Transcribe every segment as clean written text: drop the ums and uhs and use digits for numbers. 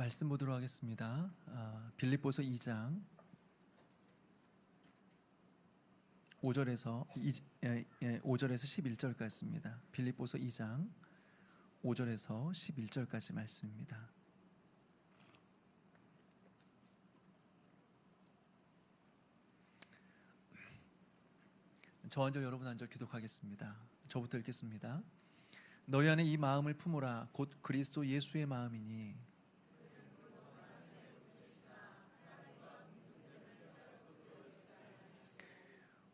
말씀 보도록 하겠습니다. 빌립보서 2장 5절에서 11절까지입니다. 빌립보서 2장 5절에서 11절까지 말씀입니다. 저 한 절 여러분 한 절 교독하겠습니다. 저부터 읽겠습니다. 너희 안에 이 마음을 품으라. 곧 그리스도 예수의 마음이니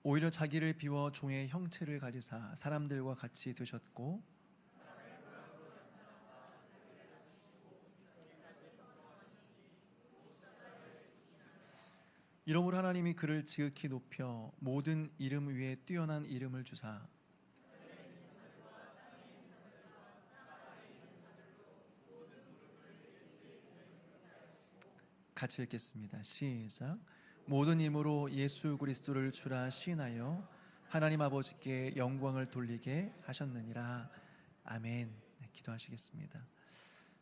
오히려 자기를 비워 종의 형체를 가지사 사람들과 같이 되셨고 이러므로 하나님이 그를 지극히 높여 모든 이름 위에 뛰어난 이름을 주사 같이 읽겠습니다. 시작. 모든 힘으로 예수 그리스도를 주라 시인하여 하나님 아버지께 영광을 돌리게 하셨느니라. 아멘. 네, 기도하시겠습니다.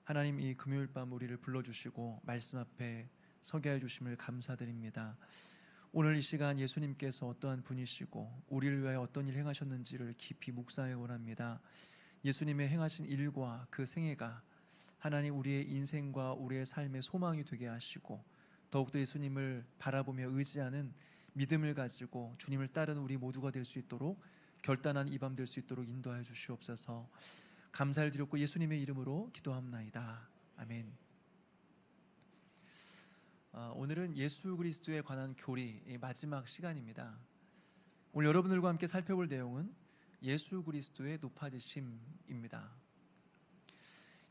하나님, 이 금요일 밤 우리를 불러주시고 말씀 앞에 서게 해 주심을 감사드립니다. 오늘 이 시간 예수님께서 어떠한 분이시고 우리를 위하여 어떤 일 행하셨는지를 깊이 묵상해 원합니다. 예수님의 행하신 일과 그 생애가 하나님 우리의 인생과 우리의 삶의 소망이 되게 하시고 더욱더 예수님을 바라보며 의지하는 믿음을 가지고 주님을 따르는 우리 모두가 될 수 있도록 결단한 이 밤 될 수 있도록 인도하여 주시옵소서. 감사를 드렸고 예수님의 이름으로 기도합나이다. 아멘. 오늘은 예수 그리스도에 관한 교리 마지막 시간입니다. 오늘 여러분들과 함께 살펴볼 내용은 예수 그리스도의 높아지심입니다.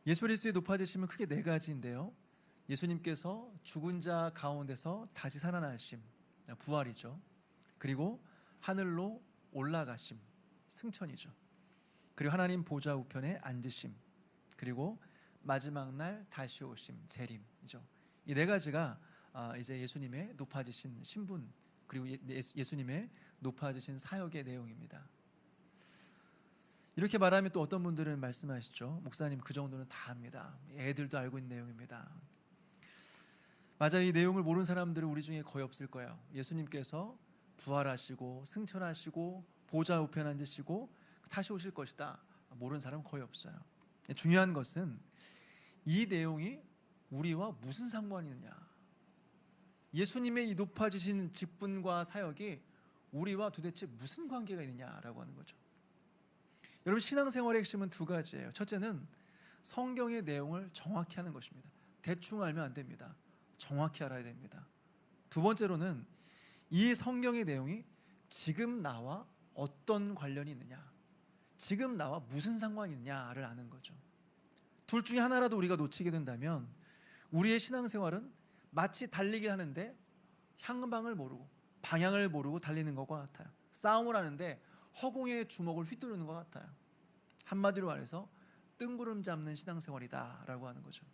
예수 그리스도의 높아지심은 크게 네 가지인데요. 예수님께서 죽은 자 가운데서 다시 살아나심, 부활이죠. 그리고 하늘로 올라가심, 승천이죠. 그리고 하나님 보좌 우편에 앉으심, 그리고 마지막 날 다시 오심, 재림이죠. 이 네 가지가 이제 예수님의 높아지신 신분, 그리고 예수님의 높아지신 사역의 내용입니다. 이렇게 말하면 또 어떤 분들은 말씀하시죠. 목사님, 그 정도는 다 압니다. 애들도 알고 있는 내용입니다. 맞아요. 이 내용을 모르는 사람들은 우리 중에 거의 없을 거예요. 예수님께서 부활하시고 승천하시고 보좌 우편 앉으시고 다시 오실 것이다, 모르는 사람은 거의 없어요. 중요한 것은 이 내용이 우리와 무슨 상관이 있느냐, 예수님의 이 높아지신 직분과 사역이 우리와 도대체 무슨 관계가 있느냐라고 하는 거죠. 여러분, 신앙생활의 핵심은 두 가지예요. 첫째는 성경의 내용을 정확히 하는 것입니다. 대충 알면 안 됩니다. 정확히 알아야 됩니다. 두 번째로는 이 성경의 내용이 지금 나와 어떤 관련이 있느냐, 지금 나와 무슨 상관이 있느냐를 아는 거죠. 둘 중에 하나라도 우리가 놓치게 된다면 우리의 신앙생활은 마치 달리기 하는데 향방을 모르고 방향을 모르고 달리는 것과 같아요. 싸움을 하는데 허공에 주먹을 휘두르는 것 같아요. 한마디로 말해서 뜬구름 잡는 신앙생활이다라고 하는 거죠.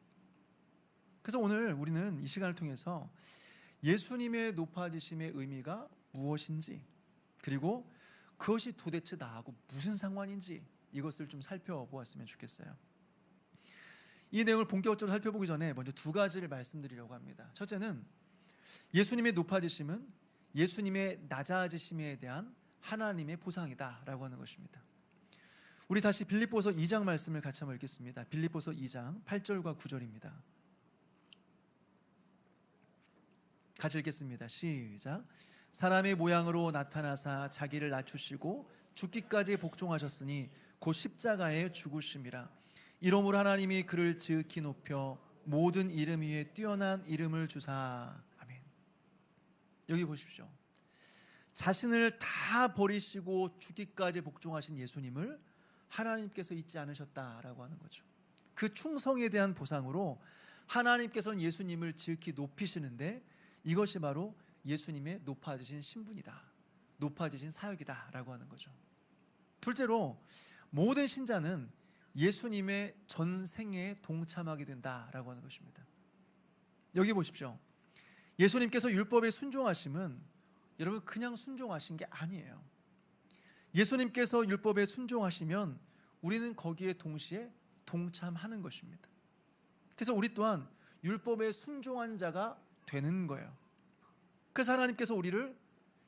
그래서 오늘 우리는 이 시간을 통해서 예수님의 높아지심의 의미가 무엇인지, 그리고 그것이 도대체 나하고 무슨 상관인지 이것을 좀 살펴보았으면 좋겠어요. 이 내용을 본격적으로 살펴보기 전에 먼저 두 가지를 말씀드리려고 합니다. 첫째는 예수님의 높아지심은 예수님의 낮아지심에 대한 하나님의 보상이다라고 하는 것입니다. 우리 다시 빌립보서 2장 말씀을 같이 한번 읽겠습니다. 빌립보서 2장 8절과 9절입니다. 같이 읽겠습니다. 시작. 사람의 모양으로 나타나사 자기를 낮추시고 죽기까지 복종하셨으니 곧 십자가에 죽으심이라. 이러므로 하나님이 그를 지극히 높여 모든 이름 위에 뛰어난 이름을 주사. 아멘. 여기 보십시오. 자신을 다 버리시고 죽기까지 복종하신 예수님을 하나님께서 잊지 않으셨다라고 하는 거죠. 그 충성에 대한 보상으로 하나님께서는 예수님을 지극히 높이시는데 이것이 바로 예수님의 높아지신 신분이다, 높아지신 사역이다라고 하는 거죠. 둘째로 모든 신자는 예수님의 전생에 동참하게 된다라고 하는 것입니다. 여기 보십시오. 예수님께서 율법에 순종하심은 여러분 그냥 순종하신 게 아니에요. 예수님께서 율법에 순종하시면 우리는 거기에 동시에 동참하는 것입니다. 그래서 우리 또한 율법에 순종한 자가 되는 거예요. 그래서 하나님께서 우리를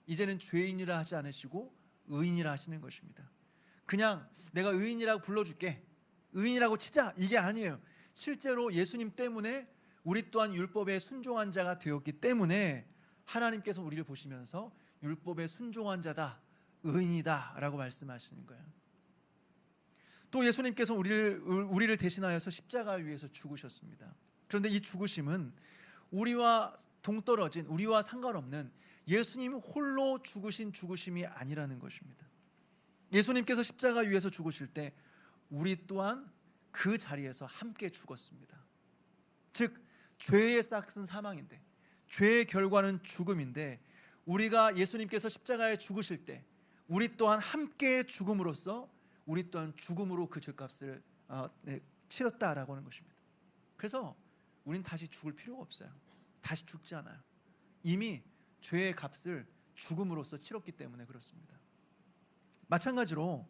이제는 죄인이라 하지 않으시고 의인이라 하시는 것입니다. 그냥 내가 의인이라고 불러줄게, 의인이라고 치자, 이게 아니에요. 실제로 예수님 때문에 우리 또한 율법에 순종한 자가 되었기 때문에 하나님께서 우리를 보시면서 율법에 순종한 자다, 의인이다 라고 말씀하시는 거예요. 또 예수님께서 우리를 대신하여서 십자가 위에서 죽으셨습니다. 그런데 이 죽으심은 우리와 동떨어진, 우리와 상관없는 예수님 홀로 죽으신 죽으심이 아니라는 것입니다. 예수님께서 십자가 위에서 죽으실 때 우리 또한 그 자리에서 함께 죽었습니다. 즉 죄의 싹은 사망인데, 죄의 결과는 죽음인데, 우리가 예수님께서 십자가에 죽으실 때 우리 또한 함께 죽음으로써 우리 또한 죽음으로 그 죄값을 치렀다라고 하는 것입니다. 그래서 우린 다시 죽을 필요가 없어요. 다시 죽지 않아요. 이미 죄의 값을 죽음으로써 치렀기 때문에 그렇습니다. 마찬가지로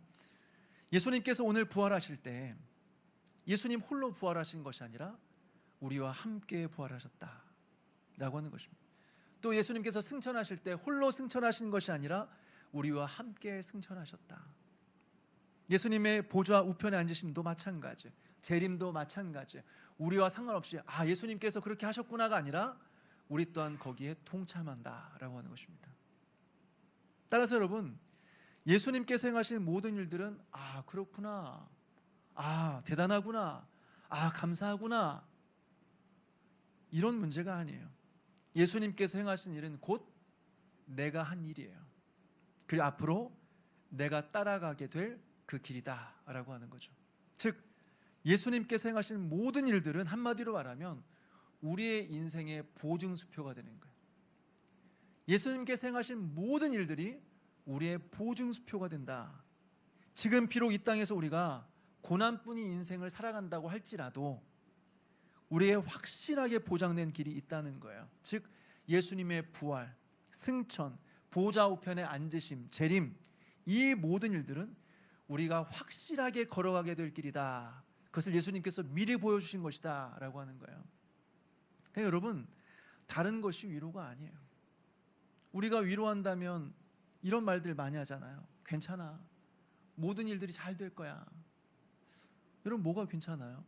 예수님께서 오늘 부활하실 때 예수님 홀로 부활하신 것이 아니라 우리와 함께 부활하셨다라고 하는 것입니다. 또 예수님께서 승천하실 때 홀로 승천하신 것이 아니라 우리와 함께 승천하셨다. 예수님의 보좌 우편에 앉으심도 마찬가지, 재림도 마찬가지. 우리와 상관없이 예수님께서 그렇게 하셨구나가 아니라 우리 또한 거기에 동참한다라고 하는 것입니다. 따라서 여러분, 예수님께서 행하신 모든 일들은 그렇구나, 대단하구나, 감사하구나, 이런 문제가 아니에요. 예수님께서 행하신 일은 곧 내가 한 일이에요. 그리고 앞으로 내가 따라가게 될 그 길이다라고 하는 거죠. 즉 예수님께서 행하신 모든 일들은 한마디로 말하면 우리의 인생의 보증수표가 되는 거예요. 예수님께서 행하신 모든 일들이 우리의 보증수표가 된다. 지금 비록 이 땅에서 우리가 고난뿐인 인생을 살아간다고 할지라도 우리의 확실하게 보장된 길이 있다는 거예요. 즉 예수님의 부활, 승천, 보좌 우편에 앉으심, 재림, 이 모든 일들은 우리가 확실하게 걸어가게 될 길이다. 그것을 예수님께서 미리 보여주신 것이다 라고 하는 거예요. 그러니까 여러분, 다른 것이 위로가 아니에요. 우리가 위로한다면 이런 말들 많이 하잖아요. 괜찮아, 모든 일들이 잘 될 거야. 여러분, 뭐가 괜찮아요?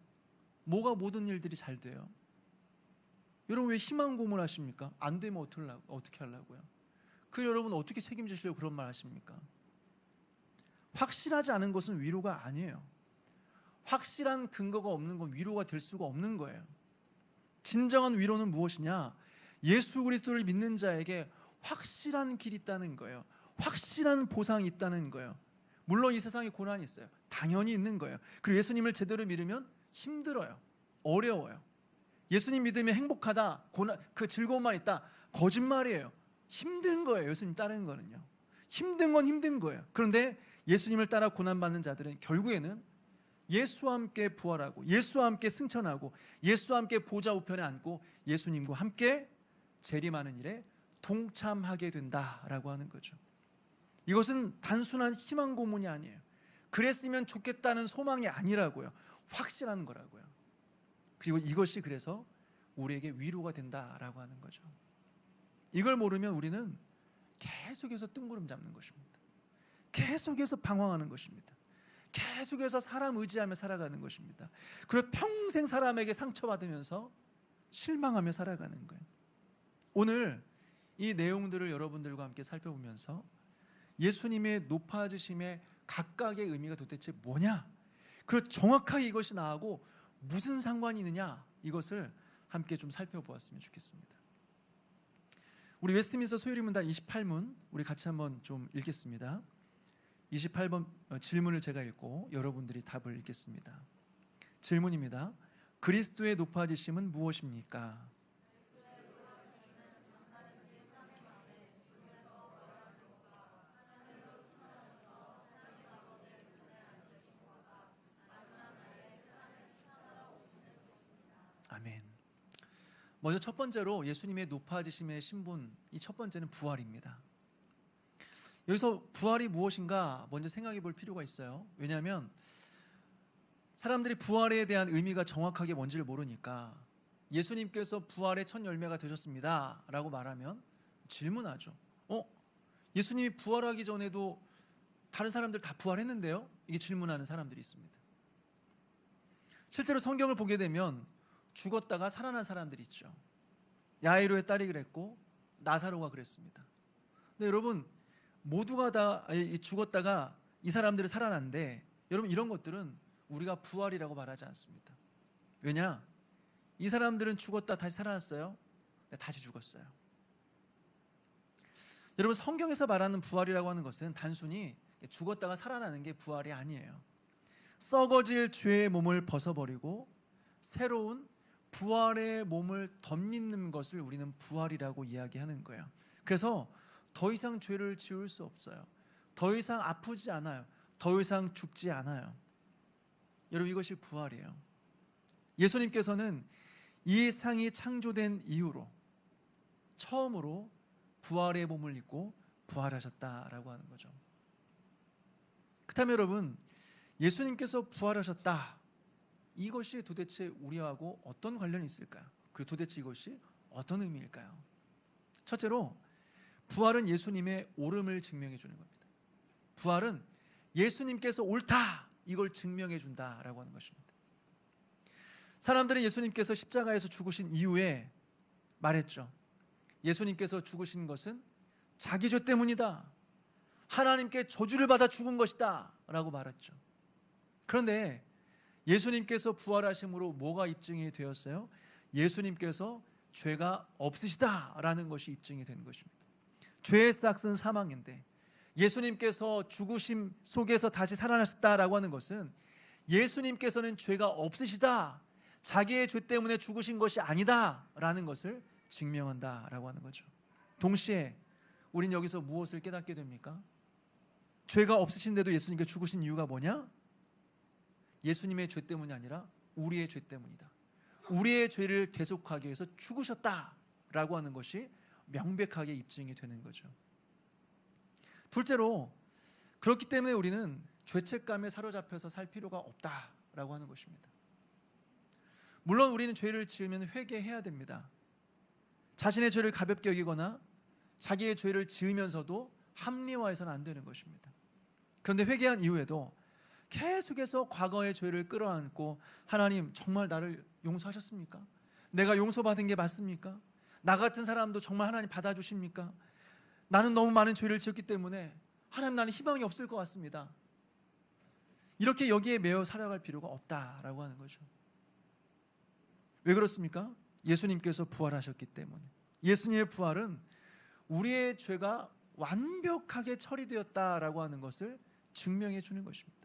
뭐가 모든 일들이 잘 돼요? 여러분, 왜 희망 고문하십니까? 안 되면 어떻게 하려고요? 그 여러분 어떻게 책임지시려고 그런 말 하십니까? 확실하지 않은 것은 위로가 아니에요. 확실한 근거가 없는 건 위로가 될 수가 없는 거예요. 진정한 위로는 무엇이냐? 예수 그리스도를 믿는 자에게 확실한 길이 있다는 거예요. 확실한 보상이 있다는 거예요. 물론 이 세상에 고난이 있어요. 당연히 있는 거예요. 그리고 예수님을 제대로 믿으면 힘들어요. 어려워요. 예수님 믿으면 행복하다, 그 즐거움만 있다, 거짓말이에요. 힘든 거예요. 예수님 따르는 거는요. 힘든 건 힘든 거예요. 그런데 예수님을 따라 고난받는 자들은 결국에는 예수와 함께 부활하고 예수와 함께 승천하고 예수와 함께 보좌 우편에 앉고 예수님과 함께 재림하는 일에 동참하게 된다라고 하는 거죠. 이것은 단순한 희망 고문이 아니에요. 그랬으면 좋겠다는 소망이 아니라고요. 확실한 거라고요. 그리고 이것이 그래서 우리에게 위로가 된다라고 하는 거죠. 이걸 모르면 우리는 계속해서 뜬구름 잡는 것입니다. 계속해서 방황하는 것입니다. 계속해서 사람 의지하며 살아가는 것입니다. 그리고 평생 사람에게 상처받으면서 실망하며 살아가는 거예요. 오늘 이 내용들을 여러분들과 함께 살펴보면서 예수님의 높아지심의 각각의 의미가 도대체 뭐냐, 그리고 정확하게 이것이 나하고 무슨 상관이 있느냐, 이것을 함께 좀 살펴보았으면 좋겠습니다. 우리 웨스트민스터 소유리문단 28문 우리 같이 한번 좀 읽겠습니다. 28번 질문을 제가 읽고 여러분들이 답을 읽겠습니다. 질문입니다. 그리스도의 높아지심은 무엇입니까? 아멘. 먼저 첫 번째로 예수님의 높아지심의 신분, 이 첫 번째는 부활입니다. 여기서 부활이 무엇인가 먼저 생각해 볼 필요가 있어요. 왜냐하면 사람들이 부활에 대한 의미가 정확하게 뭔지를 모르니까 예수님께서 부활의 첫 열매가 되셨습니다 라고 말하면 질문하죠. 예수님이 부활하기 전에도 다른 사람들 다 부활했는데요? 이게 질문하는 사람들이 있습니다. 실제로 성경을 보게 되면 죽었다가 살아난 사람들이 있죠. 야이로의 딸이 그랬고 나사로가 그랬습니다. 근데 여러분, 모두가 다 죽었다가 이 사람들이 살아난데, 여러분, 이런 것들은 우리가 부활이라고 말하지 않습니다. 왜냐? 이 사람들은 죽었다 다시 살아났어요. 다시 죽었어요. 여러분, 성경에서 말하는 부활이라고 하는 것은 단순히 죽었다가 살아나는 게 부활이 아니에요. 썩어질 죄의 몸을 벗어버리고 새로운 부활의 몸을 덧입는 것을 우리는 부활이라고 이야기하는 거예요. 그래서 더 이상 죄를 지을 수 없어요. 더 이상 아프지 않아요. 더 이상 죽지 않아요. 여러분, 이것이 부활이에요. 예수님께서는 이 세상이 창조된 이후로 처음으로 부활의 몸을 입고 부활하셨다라고 하는 거죠. 그렇다면 여러분, 예수님께서 부활하셨다, 이것이 도대체 우리하고 어떤 관련이 있을까요? 그리고 도대체 이것이 어떤 의미일까요? 첫째로, 부활은 예수님의 옳음을 증명해 주는 겁니다. 부활은 예수님께서 옳다, 이걸 증명해 준다라고 하는 것입니다. 사람들은 예수님께서 십자가에서 죽으신 이후에 말했죠. 예수님께서 죽으신 것은 자기 죄 때문이다, 하나님께 저주를 받아 죽은 것이다 라고 말했죠. 그런데 예수님께서 부활하심으로 뭐가 입증이 되었어요? 예수님께서 죄가 없으시다라는 것이 입증이 된 것입니다. 죄의 싹은 사망인데 예수님께서 죽으심 속에서 다시 살아나셨다라고 하는 것은 예수님께서는 죄가 없으시다, 자기의 죄 때문에 죽으신 것이 아니다라는 것을 증명한다라고 하는 거죠. 동시에 우린 여기서 무엇을 깨닫게 됩니까? 죄가 없으신데도 예수님께 죽으신 이유가 뭐냐? 예수님의 죄 때문이 아니라 우리의 죄 때문이다. 우리의 죄를 대속하기 위해서 죽으셨다라고 하는 것이 명백하게 입증이 되는 거죠. 둘째로, 그렇기 때문에 우리는 죄책감에 사로잡혀서 살 필요가 없다라고 하는 것입니다. 물론 우리는 죄를 지으면 회개해야 됩니다. 자신의 죄를 가볍게 여기거나 자기의 죄를 지으면서도 합리화해서는 안 되는 것입니다. 그런데 회개한 이후에도 계속해서 과거의 죄를 끌어안고, 하나님 정말 나를 용서하셨습니까? 내가 용서받은 게 맞습니까? 나 같은 사람도 정말 하나님 받아주십니까? 나는 너무 많은 죄를 지었기 때문에 하나님, 나는 희망이 없을 것 같습니다. 이렇게 여기에 매여 살아갈 필요가 없다라고 하는 거죠. 왜 그렇습니까? 예수님께서 부활하셨기 때문에. 예수님의 부활은 우리의 죄가 완벽하게 처리되었다라고 하는 것을 증명해 주는 것입니다.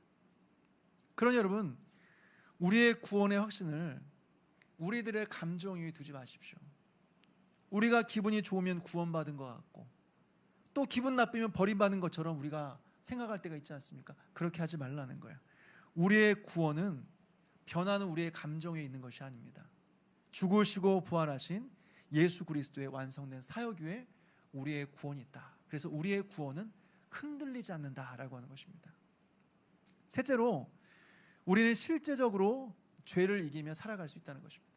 그러니 여러분, 우리의 구원의 확신을 우리들의 감정 위에 두지 마십시오. 우리가 기분이 좋으면 구원받은 것 같고, 또 기분 나쁘면 버림받은 것처럼 우리가 생각할 때가 있지 않습니까? 그렇게 하지 말라는 거예요. 우리의 구원은 변하는 우리의 감정 위에 있는 것이 아닙니다. 죽으시고 부활하신 예수 그리스도의 완성된 사역 위에 우리의 구원이 있다. 그래서 우리의 구원은 흔들리지 않는다라고 하는 것입니다. 셋째로, 우리는 실제적으로 죄를 이기며 살아갈 수 있다는 것입니다.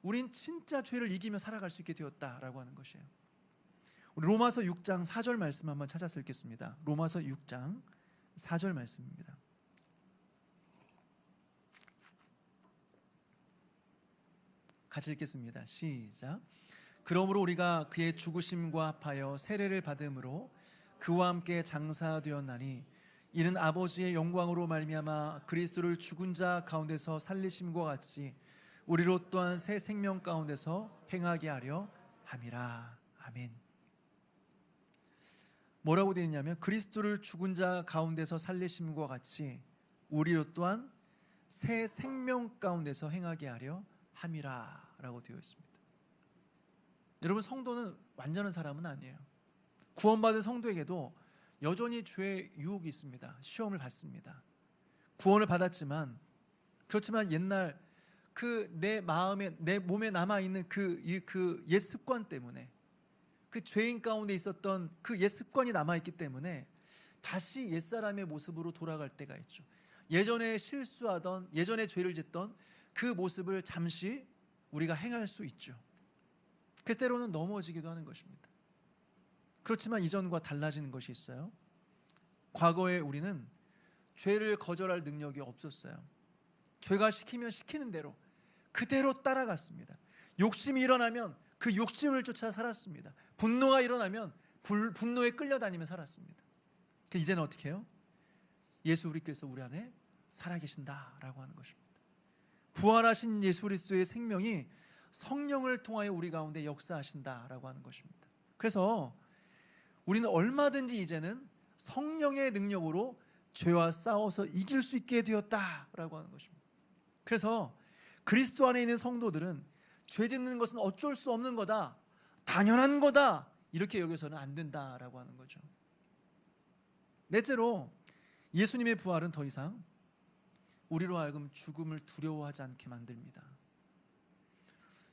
우린 진짜 죄를 이기며 살아갈 수 있게 되었다라고 하는 것이에요. 우리 로마서 6장 4절 말씀 한번 찾아서 읽겠습니다. 로마서 6장 4절 말씀입니다. 같이 읽겠습니다. 시작. 그러므로 우리가 그의 죽으심과 합하여 세례를 받음으로 그와 함께 장사되었나니, 이는 아버지의 영광으로 말미암아 그리스도를 죽은 자 가운데서 살리심과 같이 우리로 또한 새 생명 가운데서 행하게 하려 함이라. 아멘. 뭐라고 되어 있냐면, 그리스도를 죽은 자 가운데서 살리심과 같이 우리로 또한 새 생명 가운데서 행하게 하려 함이라 라고 되어 있습니다. 여러분, 성도는 완전한 사람은 아니에요. 구원받은 성도에게도 여전히 죄의 유혹이 있습니다. 시험을 받습니다. 구원을 받았지만, 그렇지만 옛날 그 내 마음에, 내 몸에 남아있는 그 옛 습관 때문에, 그 죄인 가운데 있었던 그 옛 습관이 남아있기 때문에 다시 옛사람의 모습으로 돌아갈 때가 있죠. 예전에 실수하던, 예전에 죄를 짓던 그 모습을 잠시 우리가 행할 수 있죠. 그 때로는 넘어지기도 하는 것입니다. 그렇지만 이전과 달라지는 것이 있어요. 과거에 우리는 죄를 거절할 능력이 없었어요. 죄가 시키면 시키는 대로 그대로 따라갔습니다. 욕심이 일어나면 그 욕심을 쫓아 살았습니다. 분노가 일어나면 분노에 끌려다니며 살았습니다. 이제는 어떻게 해요? 예수 그리스도께서 우리 안에 살아계신다라고 하는 것입니다. 부활하신 예수 그리스도의 생명이 성령을 통하여 우리 가운데 역사하신다라고 하는 것입니다. 그래서 우리는 얼마든지 이제는 성령의 능력으로 죄와 싸워서 이길 수 있게 되었다라고 하는 것입니다. 그래서 그리스도 안에 있는 성도들은 죄 짓는 것은 어쩔 수 없는 거다, 당연한 거다, 이렇게 여겨서는 안 된다라고 하는 거죠. 넷째로, 예수님의 부활은 더 이상 우리로 하여금 죽음을 두려워하지 않게 만듭니다.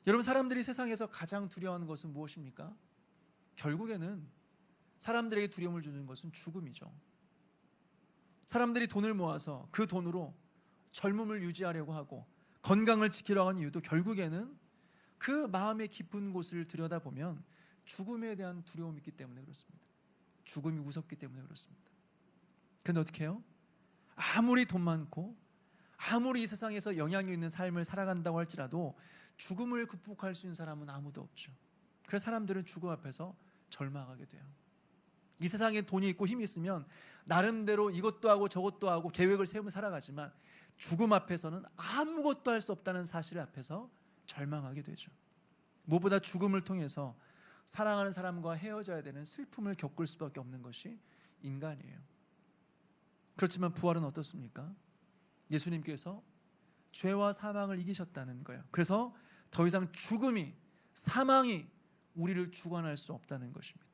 여러분, 사람들이 세상에서 가장 두려워하는 것은 무엇입니까? 결국에는 사람들에게 두려움을 주는 것은 죽음이죠. 사람들이 돈을 모아서 그 돈으로 젊음을 유지하려고 하고 건강을 지키려고 하는 이유도 결국에는 그 마음의 깊은 곳을 들여다보면 죽음에 대한 두려움이 있기 때문에 그렇습니다. 죽음이 무섭기 때문에 그렇습니다. 그런데 어떻게 해요? 아무리 돈 많고 아무리 이 세상에서 영향력 있는 삶을 살아간다고 할지라도 죽음을 극복할 수 있는 사람은 아무도 없죠. 그래서 사람들은 죽음 앞에서 절망하게 돼요. 이 세상에 돈이 있고 힘이 있으면 나름대로 이것도 하고 저것도 하고 계획을 세우며 살아가지만 죽음 앞에서는 아무것도 할 수 없다는 사실 앞에서 절망하게 되죠. 무엇보다 죽음을 통해서 사랑하는 사람과 헤어져야 되는 슬픔을 겪을 수밖에 없는 것이 인간이에요. 그렇지만 부활은 어떻습니까? 예수님께서 죄와 사망을 이기셨다는 거예요. 그래서 더 이상 죽음이, 사망이 우리를 주관할 수 없다는 것입니다.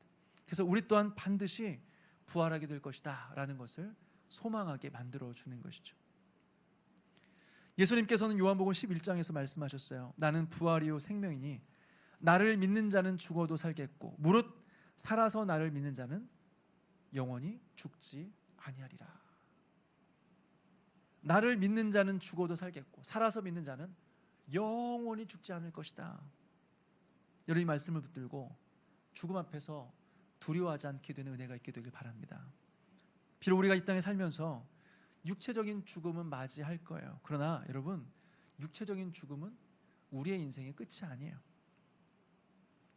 그래서 우리 또한 반드시 부활하게 될 것이다 라는 것을 소망하게 만들어주는 것이죠. 예수님께서는 요한복음 11장에서 말씀하셨어요. 나는 부활이요 생명이니 나를 믿는 자는 죽어도 살겠고 무릇 살아서 나를 믿는 자는 영원히 죽지 아니하리라. 나를 믿는 자는 죽어도 살겠고 살아서 믿는 자는 영원히 죽지 않을 것이다. 여러분, 이 말씀을 붙들고 죽음 앞에서 두려워하지 않게 되는 은혜가 있게 되길 바랍니다. 비록 우리가 이 땅에 살면서 육체적인 죽음은 맞이할 거예요. 그러나 여러분, 육체적인 죽음은 우리의 인생의 끝이 아니에요.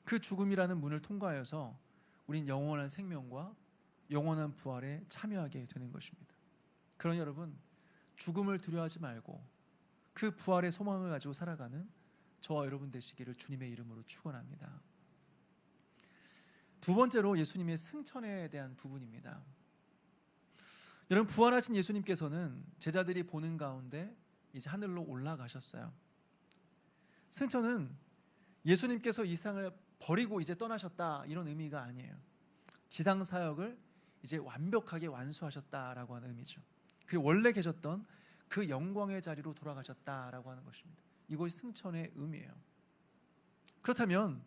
그 죽음이라는 문을 통과하여서 우린 영원한 생명과 영원한 부활에 참여하게 되는 것입니다. 그러니 여러분, 죽음을 두려워하지 말고 그 부활의 소망을 가지고 살아가는 저와 여러분 되시기를 주님의 이름으로 축원합니다. 두 번째로, 예수님의 승천에 대한 부분입니다. 여러분, 부활하신 예수님께서는 제자들이 보는 가운데 이제 하늘로 올라가셨어요. 승천은 예수님께서 이 세상을 버리고 이제 떠나셨다, 이런 의미가 아니에요. 지상 사역을 이제 완벽하게 완수하셨다라고 하는 의미죠. 그리고 원래 계셨던 그 영광의 자리로 돌아가셨다라고 하는 것입니다. 이것이 승천의 의미예요. 그렇다면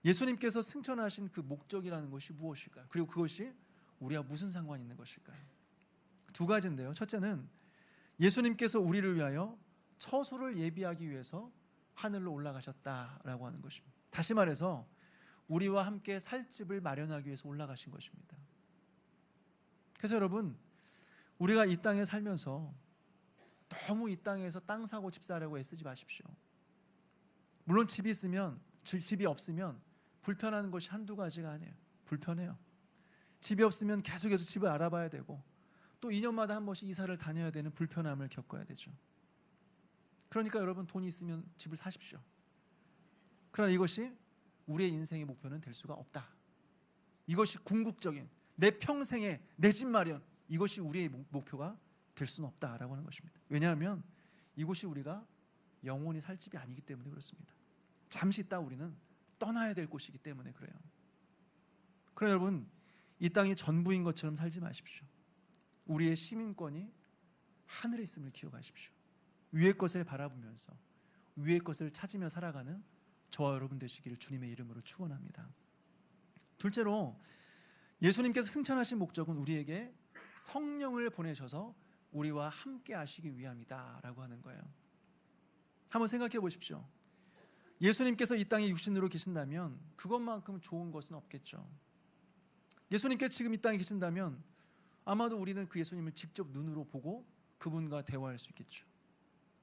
예수님께서 승천하신 그 목적이라는 것이 무엇일까요? 그리고 그것이 우리와 무슨 상관이 있는 것일까요? 두 가지인데요. 첫째는 예수님께서 우리를 위하여 처소를 예비하기 위해서 하늘로 올라가셨다라고 하는 것입니다. 다시 말해서 우리와 함께 살 집을 마련하기 위해서 올라가신 것입니다. 그래서 여러분, 우리가 이 땅에 살면서 너무 이 땅에서 땅 사고 집 사려고 애쓰지 마십시오. 물론 집이 있으면, 집이 없으면 불편한 것이 한두 가지가 아니에요. 불편해요. 집이 없으면 계속해서 집을 알아봐야 되고 또 2년마다 한 번씩 이사를 다녀야 되는 불편함을 겪어야 되죠. 그러니까 여러분, 돈이 있으면 집을 사십시오. 그러나 이것이 우리의 인생의 목표는 될 수가 없다. 이것이 궁극적인 내 평생의 내 집 마련, 이것이 우리의 목표가 될 수는 없다라고 하는 것입니다. 왜냐하면 이곳이 우리가 영원히 살 집이 아니기 때문에 그렇습니다. 잠시 있다 우리는 떠나야 될 곳이기 때문에 그래요. 그러나 여러분, 이 땅이 전부인 것처럼 살지 마십시오. 우리의 시민권이 하늘에 있음을 기억하십시오. 위의 것을 바라보면서 위의 것을 찾으며 살아가는 저와 여러분 되시기를 주님의 이름으로 축원합니다. 둘째로, 예수님께서 승천하신 목적은 우리에게 성령을 보내셔서 우리와 함께 하시기 위함이다라고 하는 거예요. 한번 생각해 보십시오. 예수님께서 이 땅에 육신으로 계신다면 그것만큼 좋은 것은 없겠죠. 예수님께서 지금 이 땅에 계신다면 아마도 우리는 그 예수님을 직접 눈으로 보고 그분과 대화할 수 있겠죠.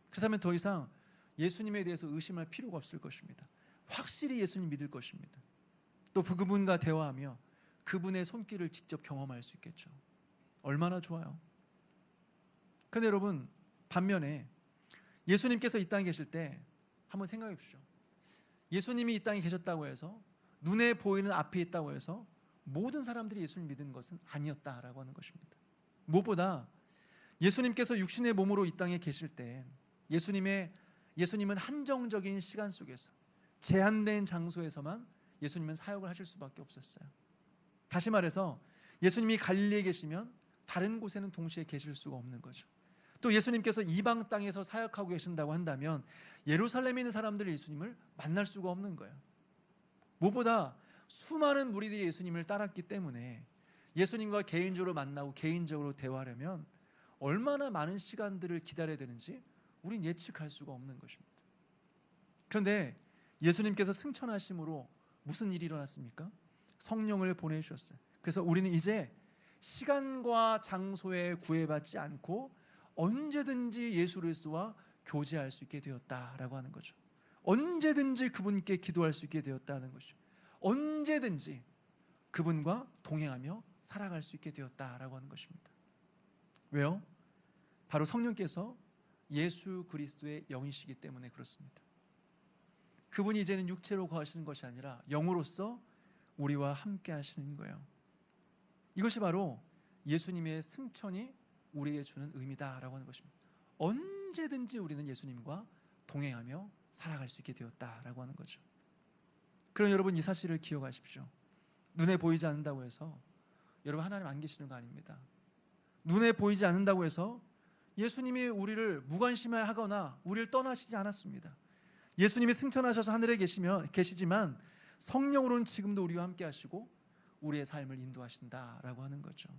그렇다면 더 이상 예수님에 대해서 의심할 필요가 없을 것입니다. 확실히 예수님 믿을 것입니다. 또 그분과 대화하며 그분의 손길을 직접 경험할 수 있겠죠. 얼마나 좋아요. 그런데 여러분, 반면에 예수님께서 이 땅에 계실 때 한번 생각해 보십시오. 예수님이 이 땅에 계셨다고 해서, 눈에 보이는 앞에 있다고 해서 모든 사람들이 예수님 믿은 것은 아니었다라고 하는 것입니다. 무엇보다 예수님께서 육신의 몸으로 이 땅에 계실 때 예수님은 한정적인 시간 속에서 제한된 장소에서만 예수님은 사역을 하실 수밖에 없었어요. 다시 말해서 예수님이 갈릴리에 계시면 다른 곳에는 동시에 계실 수가 없는 거죠. 또 예수님께서 이방 땅에서 사역하고 계신다고 한다면 예루살렘에 있는 사람들이 예수님을 만날 수가 없는 거예요. 무엇보다 수많은 무리들이 예수님을 따랐기 때문에 예수님과 개인적으로 만나고 개인적으로 대화하려면 얼마나 많은 시간들을 기다려야 되는지 우린 예측할 수가 없는 것입니다. 그런데 예수님께서 승천하심으로 무슨 일이 일어났습니까? 성령을 보내주셨어요. 그래서 우리는 이제 시간과 장소에 구애받지 않고 언제든지 예수 그리스도와 교제할 수 있게 되었다라고 하는 거죠. 언제든지 그분께 기도할 수 있게 되었다는 것이죠. 언제든지 그분과 동행하며 살아갈 수 있게 되었다라고 하는 것입니다. 왜요? 바로 성령께서 예수 그리스도의 영이시기 때문에 그렇습니다. 그분이 이제는 육체로 거하시는 것이 아니라 영으로서 우리와 함께 하시는 거예요. 이것이 바로 예수님의 승천이 우리에게 주는 의미다라고 하는 것입니다. 언제든지 우리는 예수님과 동행하며 살아갈 수 있게 되었다라고 하는 거죠. 그럼 여러분, 이 사실을 기억하십시오. 눈에 보이지 않는다고 해서 여러분 하나님 안 계시는 거 아닙니다. 눈에 보이지 않는다고 해서 예수님이 우리를 무관심하거나 우리를 떠나시지 않았습니다. 예수님이 승천하셔서 하늘에 계시지만 성령으로는 지금도 우리와 함께 하시고 우리의 삶을 인도하신다라고 하는 거죠.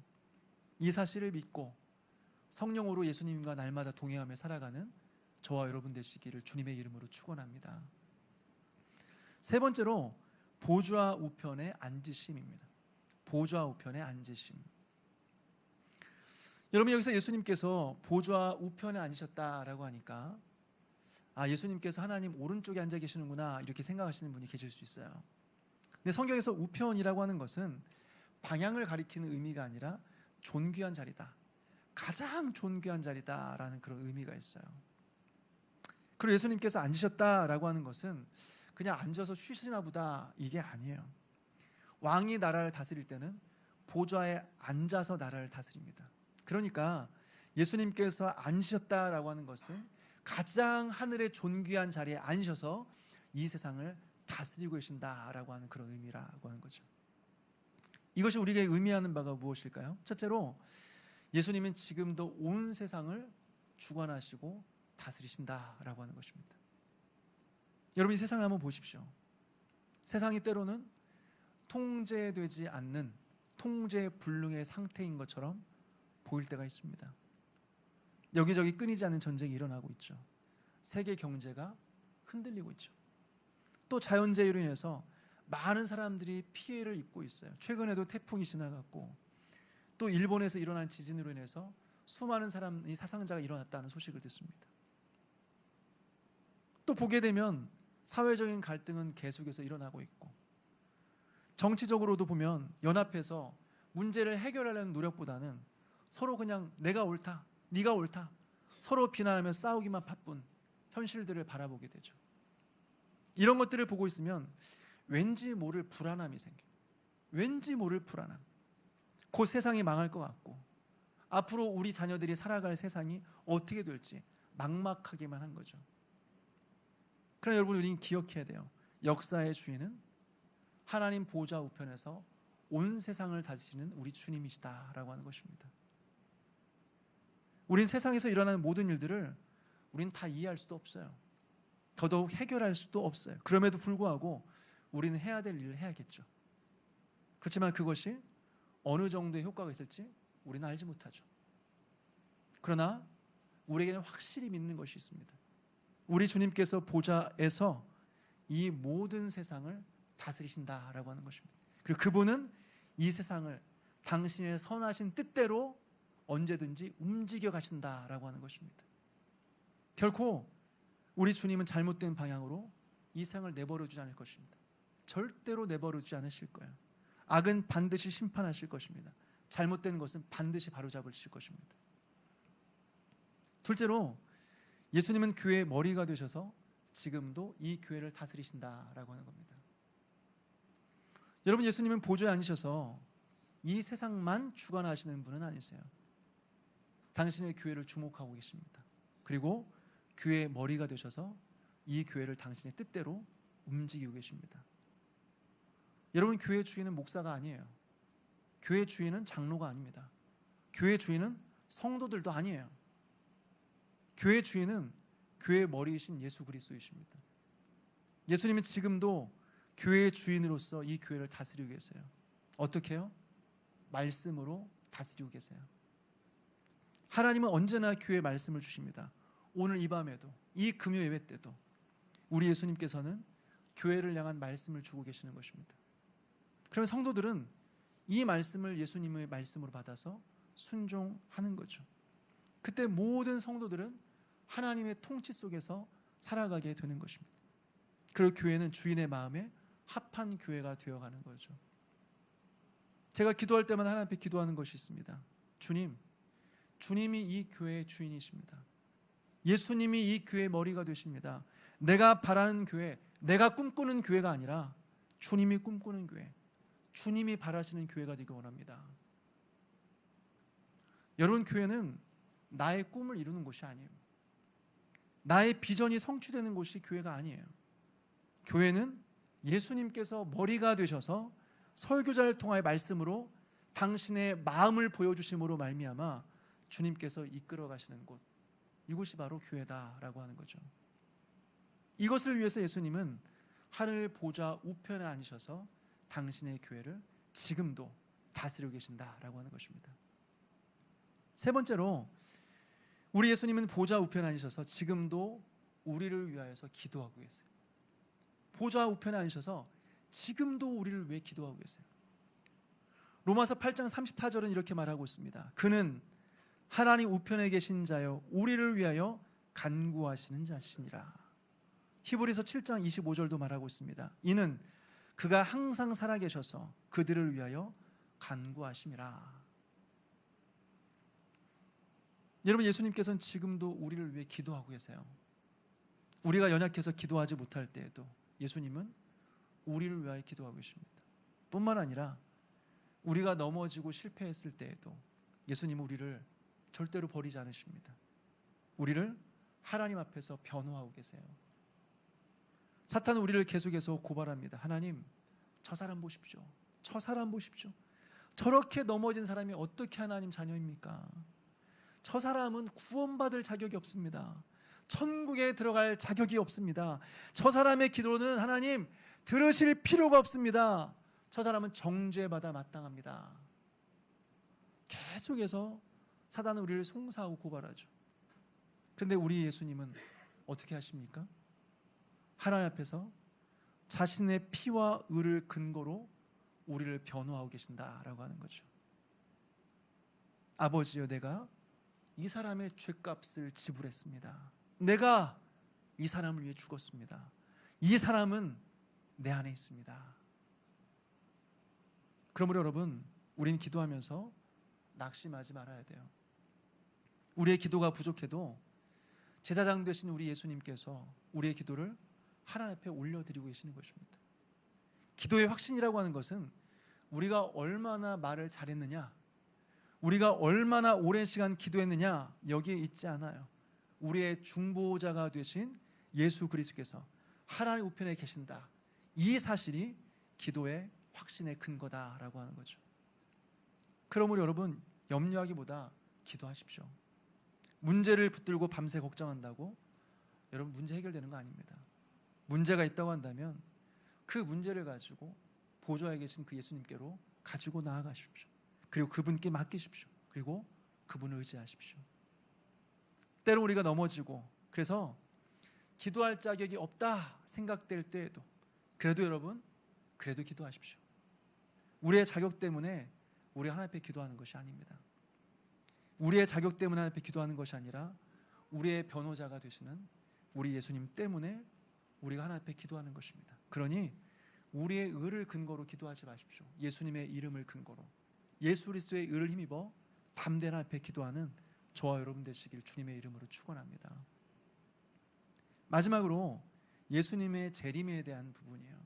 이 사실을 믿고 성령으로 예수님과 날마다 동행하며 살아가는 저와 여러분 되시기를 주님의 이름으로 축원합니다. 세 번째로 보좌 우편에 앉으심입니다. 보좌 우편에 앉으심. 여러분, 여기서 예수님께서 보좌 우편에 앉으셨다라고 하니까 예수님께서 하나님 오른쪽에 앉아 계시는구나 이렇게 생각하시는 분이 계실 수 있어요. 근데 성경에서 우편이라고 하는 것은 방향을 가리키는 의미가 아니라 존귀한 자리다, 가장 존귀한 자리다라는 그런 의미가 있어요. 그리고 예수님께서 앉으셨다라고 하는 것은 그냥 앉아서 쉬시나 보다 이게 아니에요. 왕이 나라를 다스릴 때는 보좌에 앉아서 나라를 다스립니다. 그러니까 예수님께서 앉으셨다라고 하는 것은 가장 하늘의 존귀한 자리에 앉으셔서 이 세상을 다스리고 계신다라고 하는 그런 의미라고 하는 거죠. 이것이 우리에게 의미하는 바가 무엇일까요? 첫째로 예수님은 지금도 온 세상을 주관하시고 다스리신다라고 하는 것입니다. 여러분, 이 세상을 한번 보십시오. 세상이 때로는 통제되지 않는 통제불능의 상태인 것처럼 보일 때가 있습니다. 여기저기 끊이지 않는 전쟁이 일어나고 있죠. 세계 경제가 흔들리고 있죠. 또 자연재해로 인해서 많은 사람들이 피해를 입고 있어요. 최근에도 태풍이 지나갔고 또 일본에서 일어난 지진으로 인해서 수많은 사람이 사상자가 일어났다는 소식을 듣습니다. 또 보게 되면 사회적인 갈등은 계속해서 일어나고 있고 정치적으로도 보면 연합해서 문제를 해결하려는 노력보다는 서로 그냥 내가 옳다, 네가 옳다, 서로 비난하며 싸우기만 바쁜 현실들을 바라보게 되죠. 이런 것들을 보고 있으면 왠지 모를 불안함이 생겨요. 왠지 모를 불안함. 곧 세상이 망할 것 같고 앞으로 우리 자녀들이 살아갈 세상이 어떻게 될지 막막하기만 한 거죠. 그러나 여러분, 우리는 기억해야 돼요. 역사의 주인은 하나님 보좌 우편에서 온 세상을 다스리는 우리 주님이시다라고 하는 것입니다. 우린 세상에서 일어나는 모든 일들을 우린 다 이해할 수도 없어요. 더더욱 해결할 수도 없어요. 그럼에도 불구하고 우리는 해야 될 일을 해야겠죠. 그렇지만 그것이 어느 정도의 효과가 있을지 우리는 알지 못하죠. 그러나 우리에게는 확실히 믿는 것이 있습니다. 우리 주님께서 보좌에서 이 모든 세상을 다스리신다라고 하는 것입니다. 그리고 그분은 이 세상을 당신의 선하신 뜻대로 언제든지 움직여 가신다라고 하는 것입니다. 결코 우리 주님은 잘못된 방향으로 이 세상을 내버려 두지 않을 것입니다. 절대로 내버려 두지 않으실 거예요. 악은 반드시 심판하실 것입니다. 잘못된 것은 반드시 바로잡으실 것입니다. 둘째로 예수님은 교회의 머리가 되셔서 지금도 이 교회를 다스리신다라고 하는 겁니다. 여러분, 예수님은 보좌에 앉으셔서 이 세상만 주관하시는 분은 아니세요. 당신의 교회를 주목하고 계십니다. 그리고 교회의 머리가 되셔서 이 교회를 당신의 뜻대로 움직이고 계십니다. 여러분, 교회 주인은 목사가 아니에요. 교회 주인은 장로가 아닙니다. 교회 주인은 성도들도 아니에요. 교회 주인은 교회의 머리이신 예수 그리스도이십니다. 예수님은 지금도 교회의 주인으로서 이 교회를 다스리고 계세요. 어떻게 해요? 말씀으로 다스리고 계세요. 하나님은 언제나 교회에 말씀을 주십니다. 오늘 이 밤에도, 이 금요 예배 때도 우리 예수님께서는 교회를 향한 말씀을 주고 계시는 것입니다. 그러면 성도들은 이 말씀을 예수님의 말씀으로 받아서 순종하는 거죠. 그때 모든 성도들은 하나님의 통치 속에서 살아가게 되는 것입니다. 그리고 교회는 주인의 마음에 합한 교회가 되어가는 거죠. 제가 기도할 때마다 하나님 앞에 기도하는 것이 있습니다. 주님이 이 교회의 주인이십니다. 예수님이 이 교회의 머리가 되십니다. 내가 바라는 교회, 내가 꿈꾸는 교회가 아니라 주님이 꿈꾸는 교회, 주님이 바라시는 교회가 되기 원합니다. 여러분, 교회는 나의 꿈을 이루는 곳이 아니에요. 나의 비전이 성취되는 곳이 교회가 아니에요. 교회는 예수님께서 머리가 되셔서 설교자를 통하여 말씀으로 당신의 마음을 보여주심으로 말미암아 주님께서 이끌어 가시는 곳, 이곳이 바로 교회다라고 하는 거죠. 이것을 위해서 예수님은 하늘 보좌 우편에 앉으셔서 당신의 교회를 지금도 다스리고 계신다라고 하는 것입니다. 세 번째로 우리 예수님은 보좌 우편에 앉으셔서 지금도 우리를 위하여서 기도하고 계세요. 보좌 우편에 앉으셔서 지금도 우리를 위해 기도하고 계세요. 로마서 8장 34절은 이렇게 말하고 있습니다. 그는 하나님 우편에 계신 자여 우리를 위하여 간구하시는 자시니라. 히브리서 7장 25절도 말하고 있습니다. 이는 그가 항상 살아계셔서 그들을 위하여 간구하심이라. 여러분, 예수님께서는 지금도 우리를 위해 기도하고 계세요. 우리가 연약해서 기도하지 못할 때에도 예수님은 우리를 위하여 기도하고 계십니다. 뿐만 아니라 우리가 넘어지고 실패했을 때에도 예수님은 우리를 절대로 버리지 않으십니다. 우리를 하나님 앞에서 변호하고 계세요. 사탄은 우리를 계속해서 고발합니다. 하나님, 저 사람 보십시오. 저 사람 보십시오. 저렇게 넘어진 사람이 어떻게 하나님 자녀입니까? 저 사람은 구원받을 자격이 없습니다. 천국에 들어갈 자격이 없습니다. 저 사람의 기도는 하나님 들으실 필요가 없습니다. 저 사람은 정죄받아 마땅합니다. 계속해서 사단은 우리를 송사하고 고발하죠. 그런데 우리 예수님은 어떻게 하십니까? 하나님 앞에서 자신의 피와 의를 근거로 우리를 변호하고 계신다라고 하는 거죠. 아버지여, 내가 이 사람의 죄값을 지불했습니다. 내가 이 사람을 위해 죽었습니다. 이 사람은 내 안에 있습니다. 그러므로 여러분, 우린 기도하면서 낙심하지 말아야 돼요. 우리의 기도가 부족해도 제사장 되신 우리 예수님께서 우리의 기도를 하나님 앞에 올려드리고 계시는 것입니다. 기도의 확신이라고 하는 것은 우리가 얼마나 말을 잘했느냐, 우리가 얼마나 오랜 시간 기도했느냐 여기에 있지 않아요. 우리의 중보자가 되신 예수 그리스도께서 하나님 우편에 계신다, 이 사실이 기도의 확신의 근거다라고 하는 거죠. 그러므로 여러분, 염려하기보다 기도하십시오. 문제를 붙들고 밤새 걱정한다고 여러분 문제 해결되는 거 아닙니다. 문제가 있다고 한다면 그 문제를 가지고 보좌에 계신 그 예수님께로 가지고 나아가십시오. 그리고 그분께 맡기십시오. 그리고 그분을 의지하십시오. 때로 우리가 넘어지고 그래서 기도할 자격이 없다 생각될 때에도 그래도 여러분, 그래도 기도하십시오. 우리의 자격 때문에 우리 하나님 앞에 기도하는 것이 아닙니다. 우리의 자격 때문에 하나님 앞에 기도하는 것이 아니라 우리의 변호자가 되시는 우리 예수님 때문에 우리가 하나님 앞에 기도하는 것입니다. 그러니 우리의 의를 근거로 기도하지 마십시오. 예수님의 이름을 근거로, 예수 그리스도의 의를 힘입어 담대한 하나님 앞에 기도하는 저와 여러분 되시길 주님의 이름으로 축원합니다. 마지막으로 예수님의 재림에 대한 부분이에요.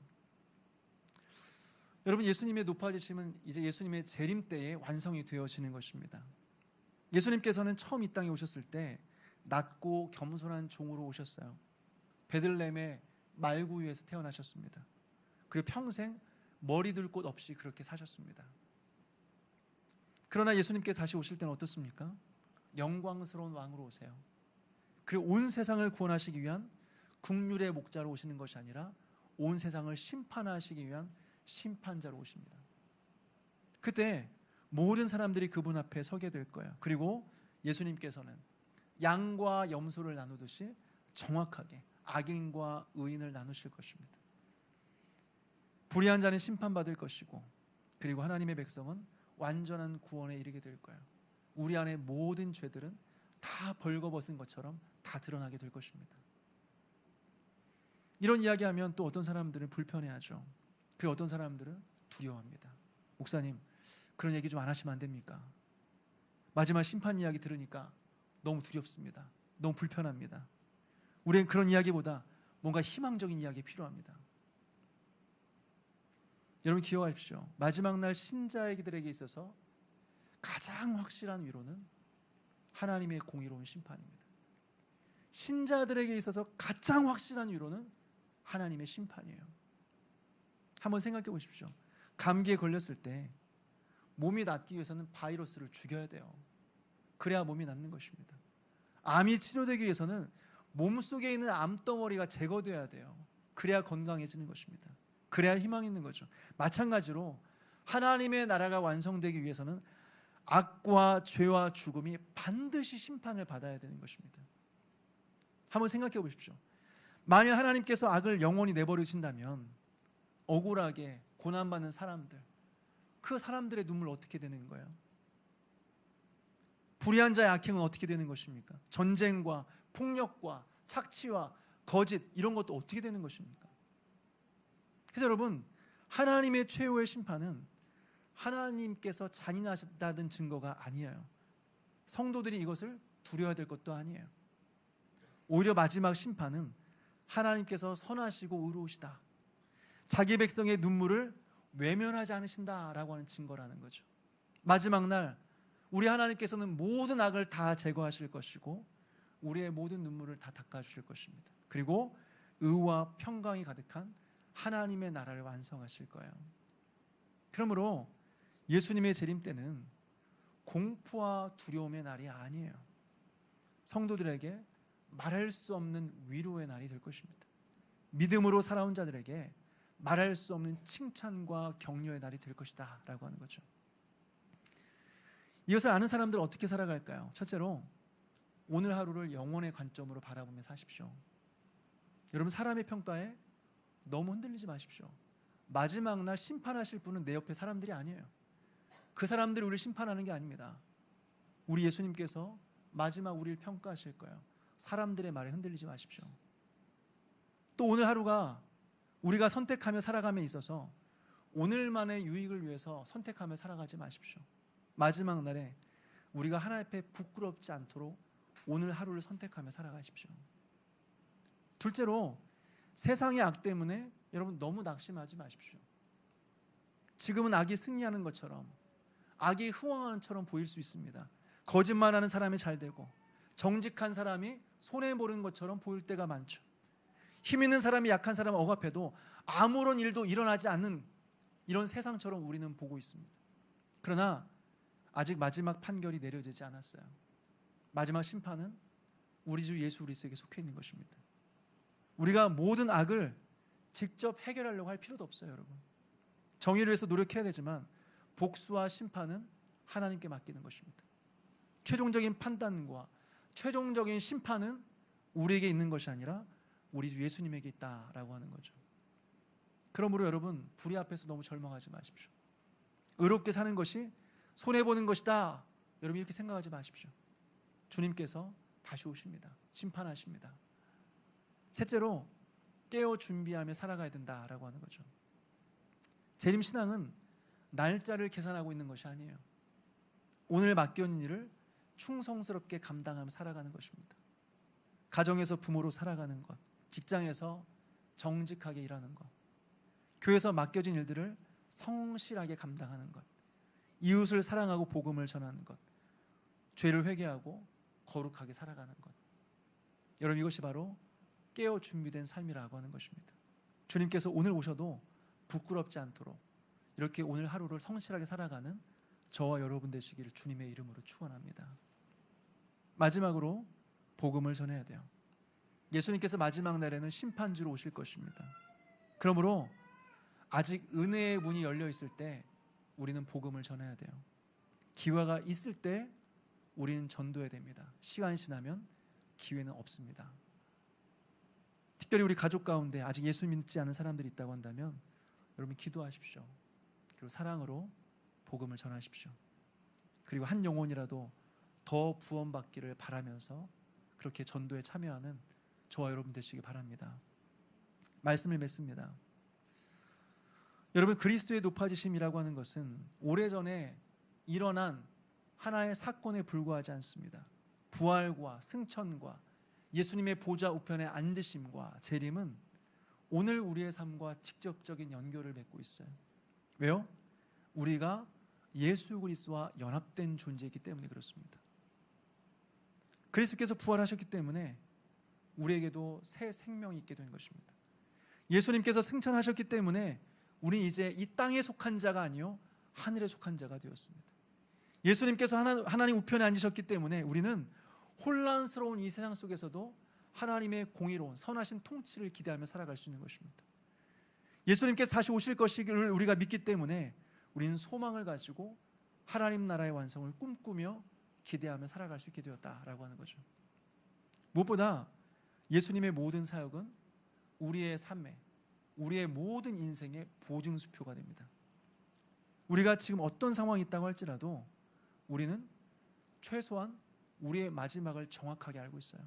여러분, 예수님의 높아지심은 이제 예수님의 재림 때에 완성이 되어지는 것입니다. 예수님께서는 처음 이 땅에 오셨을 때 낮고 겸손한 종으로 오셨어요. 베들레헴의 말구 위에서 태어나셨습니다. 그리고 평생 머리 둘 곳 없이 그렇게 사셨습니다. 그러나 예수님께 다시 오실 때는 어떻습니까? 영광스러운 왕으로 오세요. 그리고 온 세상을 구원하시기 위한 국률의 목자로 오시는 것이 아니라 온 세상을 심판하시기 위한 심판자로 오십니다. 그때 모든 사람들이 그분 앞에 서게 될 거예요. 그리고 예수님께서는 양과 염소를 나누듯이 정확하게 악인과 의인을 나누실 것입니다. 불의한 자는 심판받을 것이고, 그리고 하나님의 백성은 완전한 구원에 이르게 될 거예요. 우리 안에 모든 죄들은 다 벌거벗은 것처럼 다 드러나게 될 것입니다. 이런 이야기하면 또 어떤 사람들은 불편해하죠. 그리고 어떤 사람들은 두려워합니다. 목사님, 그런 얘기 좀 안 하시면 안 됩니까? 마지막 심판 이야기 들으니까 너무 두렵습니다. 너무 불편합니다. 우리는 그런 이야기보다 뭔가 희망적인 이야기 필요합니다. 여러분 기억하십시오. 마지막 날 신자들에게 있어서 가장 확실한 위로는 하나님의 공의로운 심판입니다. 신자들에게 있어서 가장 확실한 위로는 하나님의 심판이에요. 한번 생각해 보십시오. 감기에 걸렸을 때 몸이 낫기 위해서는 바이러스를 죽여야 돼요. 그래야 몸이 낫는 것입니다. 암이 치료되기 위해서는 몸속에 있는 암덩어리가 제거돼야 돼요. 그래야 건강해지는 것입니다. 그래야 희망이 있는 거죠. 마찬가지로 하나님의 나라가 완성되기 위해서는 악과 죄와 죽음이 반드시 심판을 받아야 되는 것입니다. 한번 생각해 보십시오. 만약 하나님께서 악을 영원히 내버려 두신다면 억울하게 고난받는 사람들, 그 사람들의 눈물 어떻게 되는 거예요? 불의한 자의 악행은 어떻게 되는 것입니까? 전쟁과 폭력과 착취와 거짓, 이런 것도 어떻게 되는 것입니까? 그래서 여러분, 하나님의 최후의 심판은 하나님께서 잔인하셨다는 증거가 아니에요. 성도들이 이것을 두려워야 될 것도 아니에요. 오히려 마지막 심판은 하나님께서 선하시고 의로우시다, 자기 백성의 눈물을 외면하지 않으신다라고 하는 증거라는 거죠. 마지막 날 우리 하나님께서는 모든 악을 다 제거하실 것이고 우리의 모든 눈물을 다 닦아주실 것입니다. 그리고 의와 평강이 가득한 하나님의 나라를 완성하실 거예요. 그러므로 예수님의 재림 때는 공포와 두려움의 날이 아니에요. 성도들에게 말할 수 없는 위로의 날이 될 것입니다. 믿음으로 살아온 자들에게 말할 수 없는 칭찬과 격려의 날이 될 것이다 라고 하는 거죠. 이것을 아는 사람들은 어떻게 살아갈까요? 첫째로 오늘 하루를 영혼의 관점으로 바라보며 사십시오. 여러분, 사람의 평가에 너무 흔들리지 마십시오. 마지막 날 심판하실 분은 내 옆에 사람들이 아니에요. 그 사람들이 우리를 심판하는 게 아닙니다. 우리 예수님께서 마지막 우리를 평가하실 거예요. 사람들의 말에 흔들리지 마십시오. 또 오늘 하루가 우리가 선택하며 살아감에 있어서 오늘만의 유익을 위해서 선택하며 살아가지 마십시오. 마지막 날에 우리가 하나님 앞에 부끄럽지 않도록 오늘 하루를 선택하며 살아가십시오. 둘째로, 세상의 악 때문에 여러분 너무 낙심하지 마십시오. 지금은 악이 승리하는 것처럼, 악이 흥왕하는 것처럼 보일 수 있습니다. 거짓말하는 사람이 잘 되고 정직한 사람이 손해보는 것처럼 보일 때가 많죠. 힘 있는 사람이 약한 사람을 억압해도 아무런 일도 일어나지 않는 이런 세상처럼 우리는 보고 있습니다. 그러나 아직 마지막 판결이 내려지지 않았어요. 마지막 심판은 우리 주 예수 그리스도에게 속해 있는 것입니다. 우리가 모든 악을 직접 해결하려고 할 필요도 없어요. 여러분, 정의를 위해서 노력해야 되지만 복수와 심판은 하나님께 맡기는 것입니다. 최종적인 판단과 최종적인 심판은 우리에게 있는 것이 아니라 우리 주 예수님에게 있다라고 하는 거죠. 그러므로 여러분, 불의 앞에서 너무 절망하지 마십시오. 의롭게 사는 것이 손해보는 것이다, 여러분 이렇게 생각하지 마십시오. 주님께서 다시 오십니다. 심판하십니다. 셋째로, 깨어 준비하며 살아가야 된다라고 하는 거죠. 재림신앙은 날짜를 계산하고 있는 것이 아니에요. 오늘 맡겨진 일을 충성스럽게 감당하며 살아가는 것입니다. 가정에서 부모로 살아가는 것, 직장에서 정직하게 일하는 것, 교회에서 맡겨진 일들을 성실하게 감당하는 것, 이웃을 사랑하고 복음을 전하는 것, 죄를 회개하고 거룩하게 살아가는 것. 여러분, 이것이 바로 깨어 준비된 삶이라고 하는 것입니다. 주님께서 오늘 오셔도 부끄럽지 않도록 이렇게 오늘 하루를 성실하게 살아가는 저와 여러분 되시기를 주님의 이름으로 축원합니다. 마지막으로 복음을 전해야 돼요. 예수님께서 마지막 날에는 심판주로 오실 것입니다. 그러므로 아직 은혜의 문이 열려 있을 때 우리는 복음을 전해야 돼요. 기회가 있을 때 우리는 전도해야 됩니다. 시간이 지나면 기회는 없습니다. 특별히 우리 가족 가운데 아직 예수 믿지 않은 사람들이 있다고 한다면 여러분 기도하십시오. 그리고 사랑으로 복음을 전하십시오. 그리고 한 영혼이라도 더 구원받기를 바라면서 그렇게 전도에 참여하는 저와 여러분 되시기 바랍니다. 말씀을 맺습니다. 여러분, 그리스도의 높아지심이라고 하는 것은 오래전에 일어난 하나의 사건에 불과하지 않습니다. 부활과 승천과 예수님의 보좌 우편에 앉으심과 재림은 오늘 우리의 삶과 직접적인 연결을 맺고 있어요. 왜요? 우리가 예수 그리스도와 연합된 존재이기 때문에 그렇습니다. 그리스도께서 부활하셨기 때문에 우리에게도 새 생명이 있게 된 것입니다. 예수님께서 승천하셨기 때문에 우리는 이제 이 땅에 속한 자가 아니요 하늘에 속한 자가 되었습니다. 예수님께서 하나님 우편에 앉으셨기 때문에 우리는 혼란스러운 이 세상 속에서도 하나님의 공의로운 선하신 통치를 기대하며 살아갈 수 있는 것입니다. 예수님께서 다시 오실 것을 우리가 믿기 때문에 우리는 소망을 가지고 하나님 나라의 완성을 꿈꾸며 기대하며 살아갈 수 있게 되었다라고 하는 거죠. 무엇보다 예수님의 모든 사역은 우리의 삶에, 우리의 모든 인생의 보증수표가 됩니다. 우리가 지금 어떤 상황이 있다고 할지라도 우리는 최소한 우리의 마지막을 정확하게 알고 있어요.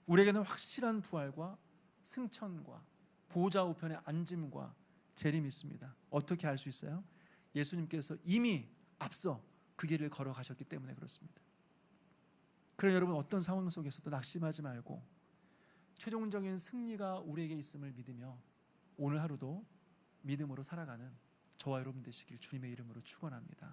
우리에게는 확실한 부활과 승천과 보좌 우편의 앉음과 재림이 있습니다. 어떻게 알 수 있어요? 예수님께서 이미 앞서 그 길을 걸어가셨기 때문에 그렇습니다. 그래 여러분, 어떤 상황 속에서도 낙심하지 말고 최종적인 승리가 우리에게 있음을 믿으며 오늘 하루도 믿음으로 살아가는 저와 여러분 되시길 주님의 이름으로 축원합니다.